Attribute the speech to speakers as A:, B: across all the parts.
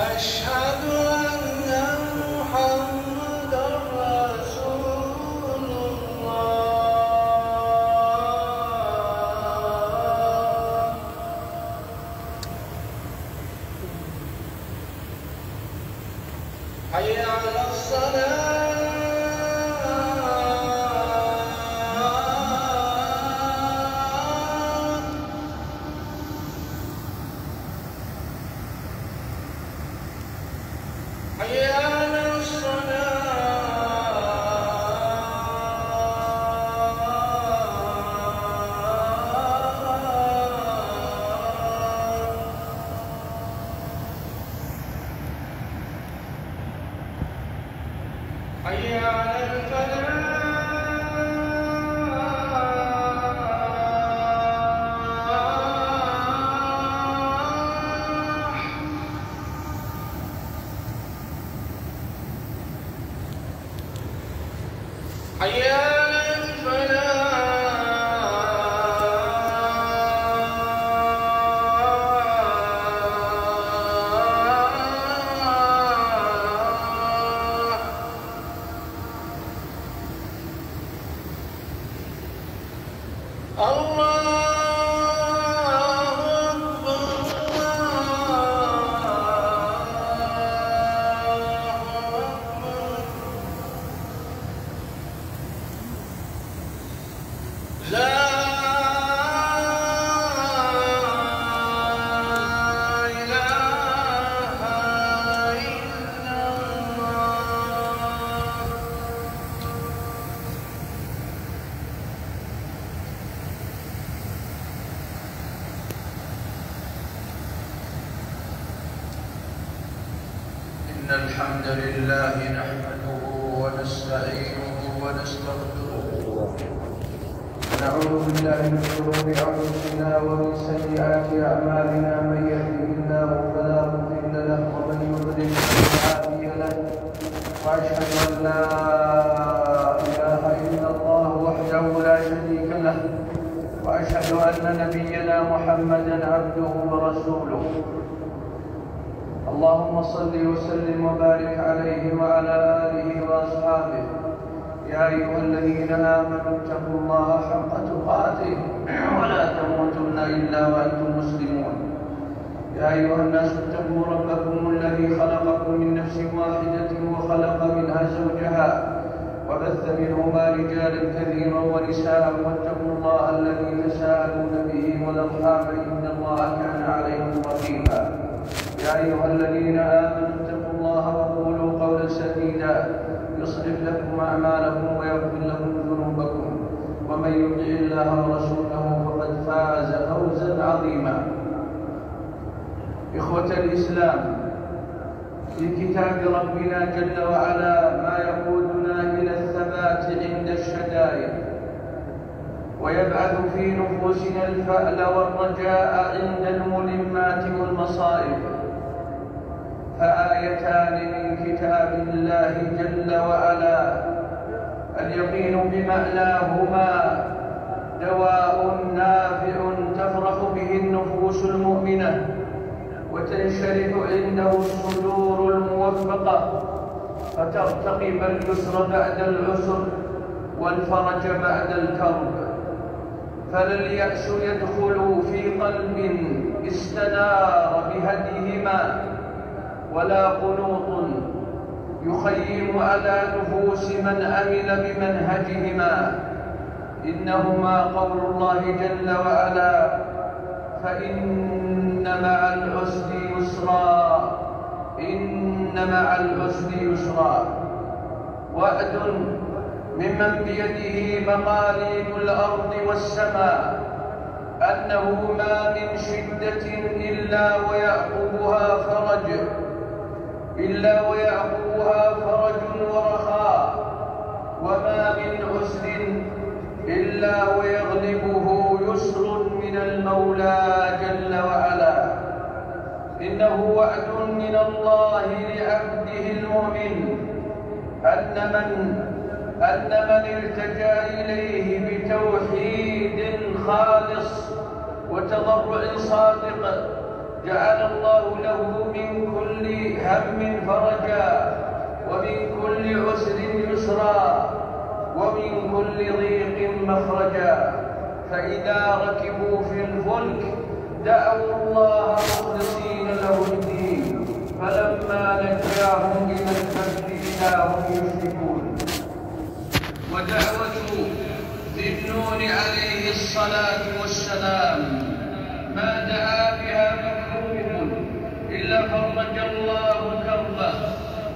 A: أشهد أن محمدًا رسول الله. حي على الصلاة. حي على الصلاة. حي على الفلاح. حي على الفلاح. الله أكبر. لا إله إلا الله. إن الحمد لله نحمده ونستعينه ونستغفره ونعوذ بالله من شرور أنفسنا ومن سيئات أعمالنا. من يهده الله فلا مضل له ومن يضلل فلا هادي له. وأشهد أن لا إله إلا الله وحده لا شريك له. وأشهد أن نبينا محمدا عبده ورسوله. اللهم صل وسلم وبارك عليه وعلى آله وأصحابه. يا أيها الذين آمنوا اتقوا الله حق تقاته ولا تموتن إلا وأنتم مسلمون. يا أيها الناس اتقوا ربكم الذي خلقكم من نفس واحدة وخلق منها زوجها وبث منهما رجالا كثيرا ونساء. واتقوا الله الذي تساءلون به والأرحام إن الله كان عليكم رقيبا. يا أيها الذين آمنوا اتقوا الله وقولوا قولا سديدا يصلح لكم أعمالكم ويغفر لكم ذنوبكم. ومن يطع الله ورسوله فقد فاز فوزا عظيما. إخوة الإسلام، في كتاب ربنا جل وعلا ما يقودنا إلى الثبات عند الشدائد ويبعث في نفوسنا الفأل والرجاء عند الملمات والمصائب. فآيتان من كتاب الله جل وعلا اليقين بمعناهما دواء نافع تفرح به النفوس المؤمنة وتنشرح عنده الصدور الموفقة فترتقب اليسر بعد العسر والفرج بعد الكرب. فلا اليأس يدخل في قلب استنار بهديهما ولا قنوط يخيم على نفوس من عمل بمنهجهما. إنهما قول الله جل وعلا: فإن مع العسر يسرا، إن مع العسر يسرا. وعد ممن بيده مقاليد الأرض والسماء أنه ما من شدة إلا ويعقبها فرج ورخاء، وما من عسر إلا ويغلبه يسر من المولى جل وعلا. إنه وعد من الله لعبده المؤمن أن من التجا إليه بتوحيد خالص وتضرع صادق جعل الله له من كل هم فرجا، ومن كل عسر يسرا، ومن كل ضيق مخرجا. فإذا ركبوا في الفلك دعوا الله مخلصين له الدين، فلما نجاهم إلى البر إذا هم يشركون. ودعوة ذي النون عليه الصلاة والسلام ما دعا بها مكروه إلا فرج الله كربه.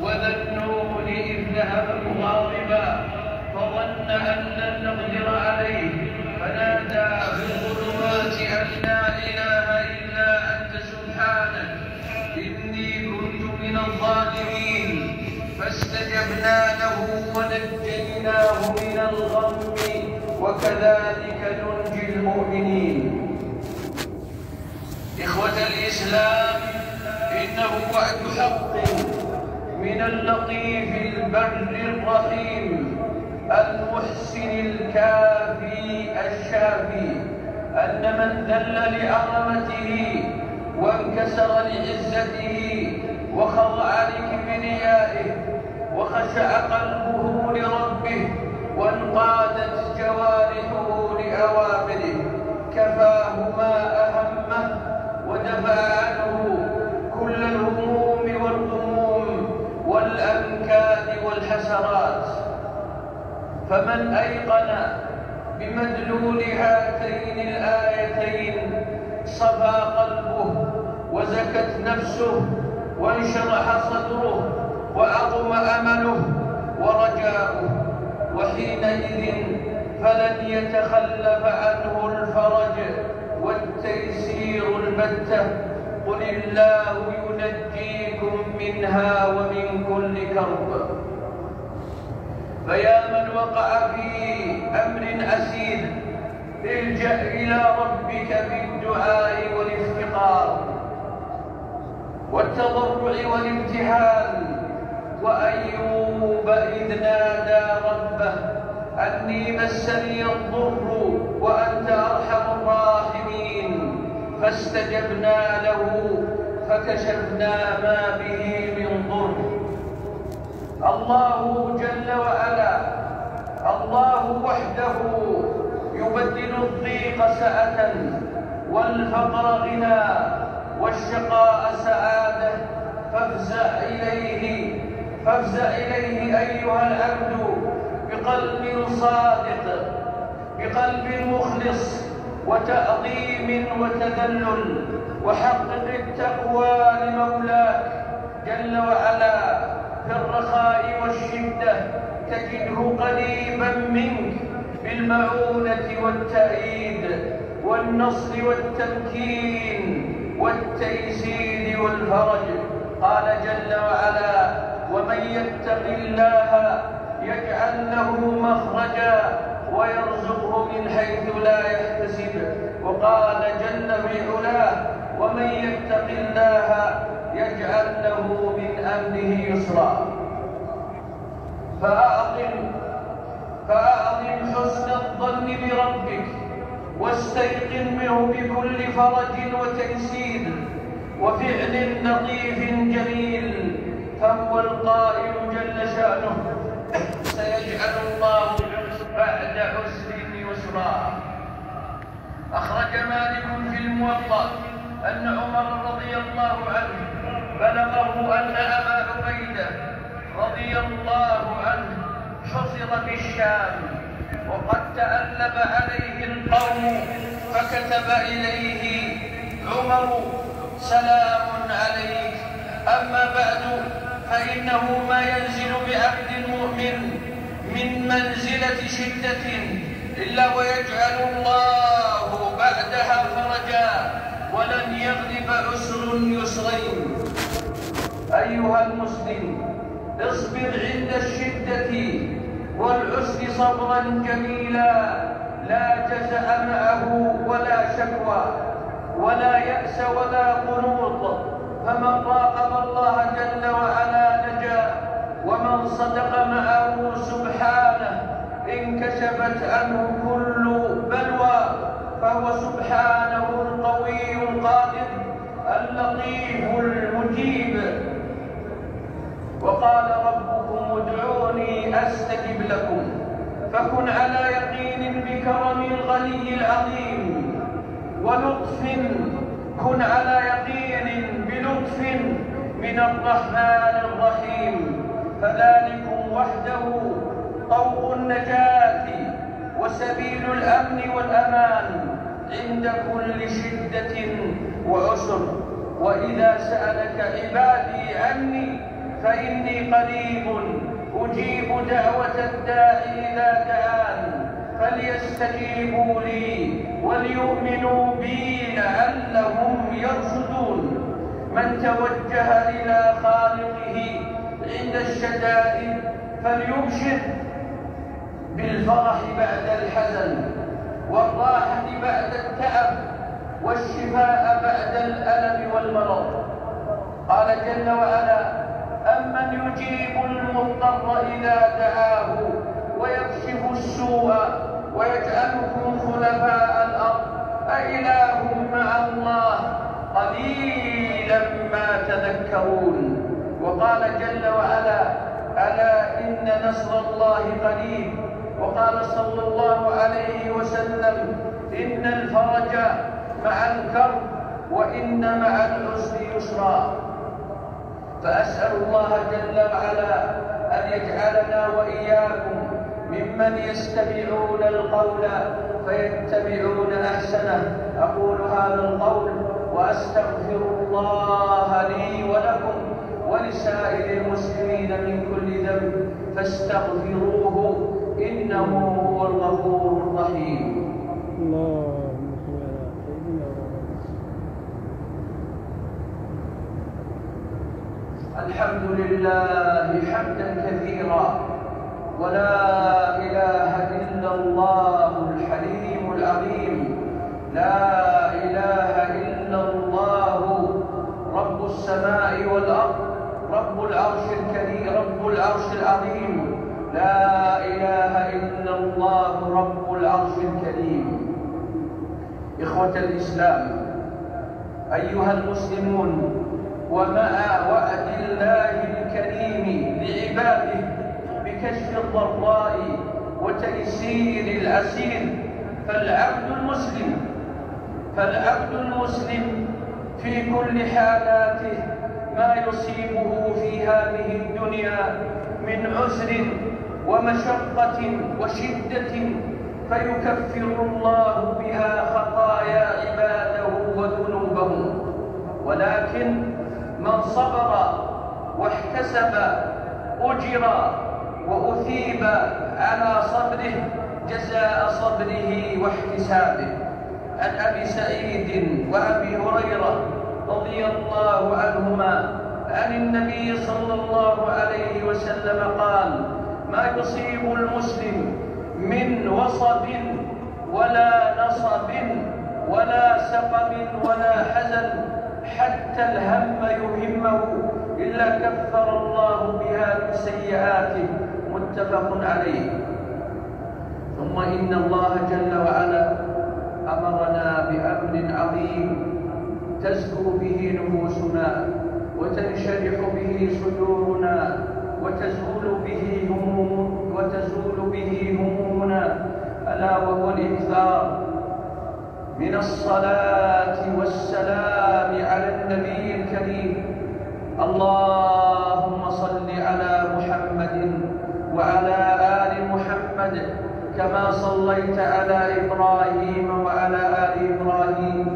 A: وذا النون إذ ذهب مغاضبا فظن أن لن نقدر عليه فنادى في الظلمات أن لا إله إلا أنت سبحانك إني كنت من الظالمين. فاستجبنا له ونجيناه من الغم وكذلك ننجي المؤمنين. إخوة الإسلام، إنه وعد حق من اللطيف البر الرحيم المحسن الكافي الشافي أن من ذل لعظمته وانكسر لعزته وخضع لكبريائه وخشع قلبه لربه وانقادت جوارحه لأوامره كفاه ما أهمه ودفع عنه كل الهموم والغموم والأنكاد والحسرات. فمن أيقن بمدلول هاتين الآيتين صفى قلبه وزكت نفسه وانشرح صدره وعظم أمله ورجاؤه، وحينئذ فلن يتخلف عنه الفرج والتيسير البتة. قل الله ينجيكم منها ومن كل كرب. فيا من وقع في أمر أسير الجأ إلى ربك بالدعاء والافتقار والتضرع والابتهال. وأيوب إذ نادى ربه أني مسني الضر وأنت أرحم الراحمين فاستجبنا له فكشفنا ما به من ضر. الله جل وعلا، الله وحده يبدل الضيق سعة والفقر غنى والشقاء سعادة. فافزع إليه أيها العبد بقلب صادق، بقلب مخلص وتعظيم وتذلل، وحقق التقوى لمولاك جل وعلا في الرخاء والشدة تجده قريبا منك بالمعونة والتأييد والنصر والتمكين والتيسير والفرج. قال جل وعلا: ومن يتق الله يجعل له مخرجا ويرزقه من حيث لا يحتسب. وقال جل في علاه: ومن يتق الله يجعل له من أمره يسرا. فأعظم حسن الظن بربك واستيقن منه بكل فرج وتيسير وفعل لطيف جميل، فهو القائل جل شأنه: سيجعل الله بعد عسر يسرا. أخرج مالك في الموطأ أن عمر رضي الله عنه بلغه أن أبا عبيدة رضي الله عنه حصر بالشام وقد تألب عليه القوم، فكتب إليه عمر: سلام عليك، أما بعد فإنه ما ينزل بعبد مؤمن من منزلة شدة إلا ويجعل الله بعدها فرجا ولن يغلب عسر يسرين. أيها المسلم، اصبر عند الشدة والعسر صبرا جميلا، لا جزع معه ولا شكوى ولا يأس ولا قنوط، فمن راقب الله جل وعلا نجا، ومن صدق معه سبحانه انكشفت عنه كل بلوى، فهو سبحانه القوي القادر اللطيف المجيب. وقال ربكم ادعوني أستجب لكم. فكن على يقين بكرم الغني العظيم ولطف، كن على يقين بلطف من الرحمن الرحيم، فذلكم وحده طوق النجاة وسبيل الأمن والأمان عند كل شدة وعسر. وإذا سألك عبادي عني فإني قريب أجيب دعوة الداعي إذا دعان، فليستجيبوا لي وليؤمنوا بي لعلهم يرشدون. من توجه إلى خالقه عند الشدائد فليبشر بالفرح بعد الحزن، والراحة بعد التعب، والشفاء بعد الألم والمرض. قال جل وعلا: أمن يجيب المضطر إذا دعاه ويكشف السوء ويجعلكم خلفاء الأرض أإله مع الله قليلا ما تذكرون. وقال جل وعلا: ألا إن نصر الله قريب. وقال صلى الله عليه وسلم: إن الفرج مع الكرب وإن مع العسر يسرا. فأسأل الله جل وعلا أن يجعلنا وإياكم ممن يستمعون القول فيتبعون أحسنه. أقول هذا القول وأستغفر الله لي ولكم ولسائر المسلمين من كل ذنب فاستغفروه إنه هو الغفور الرحيم. الحمد لله حمدا كثيرا، ولا إله إلا الله الحليم العظيم، لا إله إلا الله رب السماء والأرض، رب العرش الكريم، رب العرش العظيم، لا إله إلا الله رب العرش الكريم. إخوة الإسلام، أيها المسلمون، ومع وعد الله الكريم لعباده بكشف الضراء وتيسير العسير، فالعبد المسلم في كل حالاته ما يصيبه في هذه الدنيا من عسر ومشقة وشدة فيكفر الله بها خطايا عباده وذنوبهم. ولكن من صبر واحتسب أجر وأثيب على صبره جزاء صبره واحتسابه. عن أبي سعيد وأبي هريرة رضي الله عنهما عن النبي صلى الله عليه وسلم قال: ما يصيب المسلم من وصب ولا نصب ولا سقم ولا حزن حتى الهم يهمه إلا كفر الله بها من سيئاته. متفق عليه. ثم إن الله جل وعلا أمرنا بأمر عظيم تزكو به نفوسنا وتنشرح به صدورنا وتزول به همومنا، ألا وهو الإكثار من الصلاة والسلام على النبي الكريم. اللهم صل على محمد وعلى آل محمد كما صليت على إبراهيم وعلى آل إبراهيم.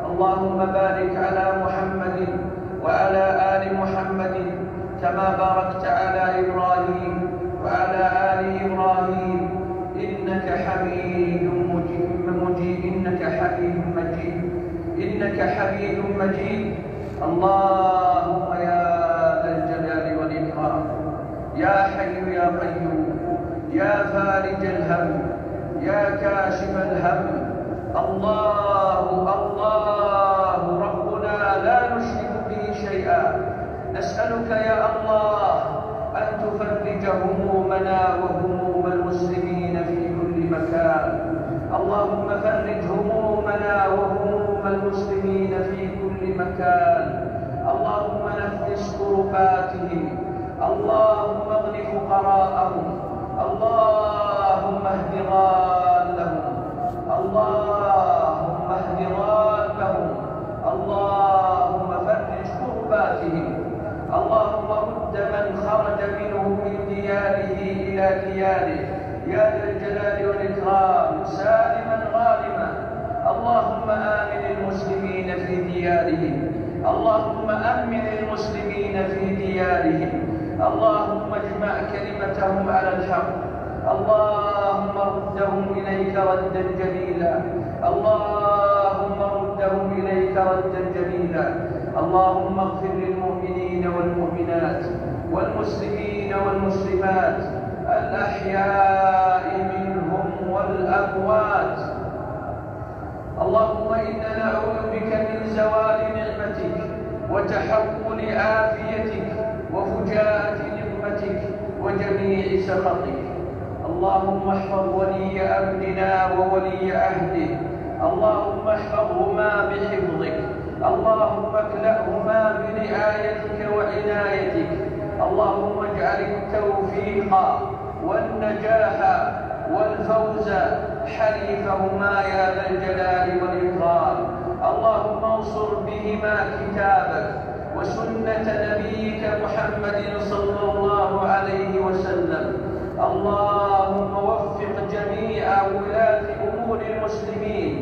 A: اللهم بارك على محمد وعلى آل محمد كما باركت على إبراهيم وعلى آل إبراهيم إنك حميد مجيد. اللهم يا ذا الجلال والإكرام، يا حي يا قيوم، يا فارج الهم، يا كاشف الهم، الله ربنا لا نشرك به شيئا. نسألك يا الله أن تفرج همومنا وهموم المسلمين في كل مكان. اللهم فرج همومنا وهموم المسلمين في كل مكان. اللهم نفس كرباتهم، اللهم اغن فقراءهم، اللهم اهد ضالهم، اللهم اهد ضالهم، اللهم فرج كرباتهم. اللهم رد من خرج منهم من دياره إلى دياره يا ذا الجلال والإكرام سالما غانما. اللهم آمن المسلمين في ديارهم، اللهم أمن المسلمين في ديارهم، اللهم اجمع كلمتهم على الحق، اللهم ردهم إليك ردا جميلا، اللهم ردهم إليك ردا جميلا. اللهم اغفر للمؤمنين والمؤمنات والمسلمين والمسلمات الأحياء منهم والأموات. اللهم إنا نعوذ بك من زوال نعمتك وتحول عافيتك وفجاءة نقمتك وجميع سخطك. اللهم احفظ ولي أمرنا وولي عهده، اللهم احفظهما بحفظك، اللهم اكلأهما برعايتك وعنايتك. اللهم اجعل التوفيق والنجاح والفوز حليفهما يا ذا الجلال والإكرام. اللهم انصر بهما كتابك وسنة نبيك محمد صلى الله عليه وسلم. اللهم وفق جميع ولاة أمور المسلمين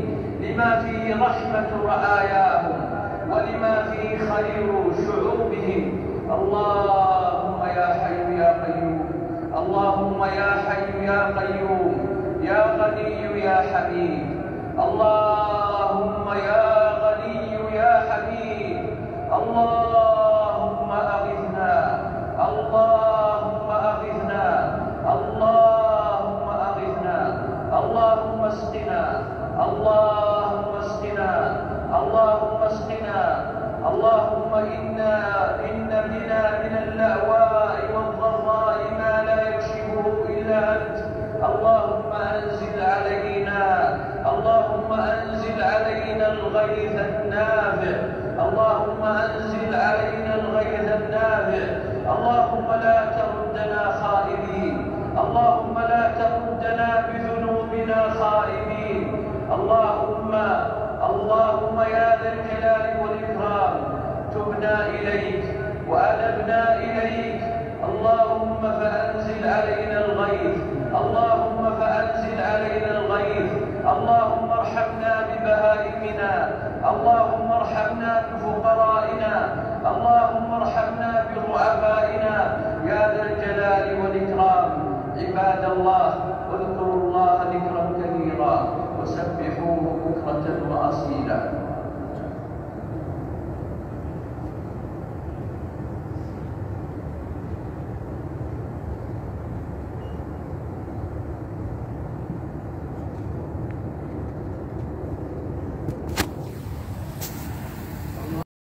A: لما فيه رحمة رعاياهم ولما فيه خير شعوبهم. اللهم يا حي يا قيوم، اللهم يا حي يا قيوم، يا غني يا حميد، اللهم يا غني يا حميد، اللهم أغثنا، اللهم أغثنا، اللهم أغثنا، اللهم اسقنا، اللهم اسقنا، اللهم اسقنا. اللهم إن بنا من اللأواء والضراء ما لا يكشفه إلا أنت. اللهم أنزل علينا، اللهم أنزل علينا الغيث النافع، اللهم أنزل علينا الغيث النافع. اللهم لا تردنا خائبين، اللهم لا تردنا بذنوبنا خائبين. اللهم يا ذا الجلال والإكرام تبنا إليك وأنبنا إليك. اللهم فأنزل علينا الغيث، اللهم فأنزل علينا الغيث. اللهم ارحمنا ببهائمنا، اللهم